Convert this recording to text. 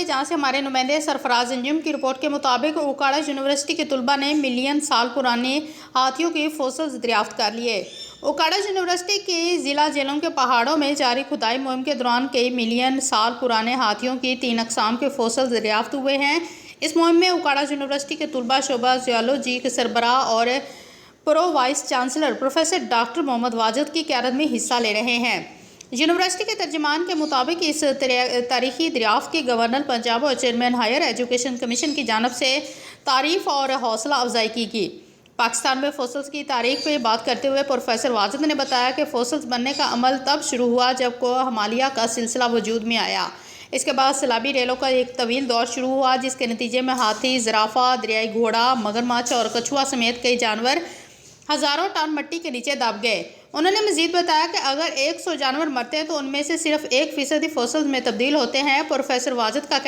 جہاں سے ہمارے نمائندے سرفراز انجم کی رپورٹ کے مطابق اوکاڑا یونیورسٹی کے طلباء نے ملین سال پرانے ہاتھیوں کے فوسلز دریافت کر لیے۔ اوکاڑا یونیورسٹی کی ضلع جیلوں کے پہاڑوں میں جاری کھدائی مہم کے دوران کئی ملین سال پرانے ہاتھیوں کی 3 اقسام کے فوسلز دریافت ہوئے ہیں۔ اس مہم میں اوکاڑا یونیورسٹی کے طلباء شعبہ زیولوجی کے سربراہ اور pro vice chancellor professor doctor Muhammad Wajid کی قیادت میں حصہ لے رہے ہیں۔ یونیورسٹی کے ترجمان کے مطابق اس تاریخی دریافت کی گورنر پنجاب اور چیئرمین ہائر ایجوکیشن کمیشن کی جانب سے تعریف اور حوصلہ افزائی کی گئی۔ پاکستان میں فوسلز کی تاریخ پہ بات کرتے ہوئے پروفیسر واجد نے بتایا کہ فوسلز بننے کا عمل تب شروع ہوا جب کوہ ہمالیہ کا سلسلہ وجود میں آیا۔ اس کے بعد سیلابی ریلوں کا ایک طویل دور شروع ہوا جس کے نتیجے میں ہاتھی، زرافہ، دریائی گھوڑا، مگرمچھ اور کچھوا سمیت کئی جانور ہزاروں ٹن مٹی کے نیچے دب گئے۔ انہوں نے مزید بتایا کہ اگر 100 جانور مرتے ہیں تو ان میں سے صرف 1% فوسلز میں تبدیل ہوتے ہیں۔ پروفیسر واجد کا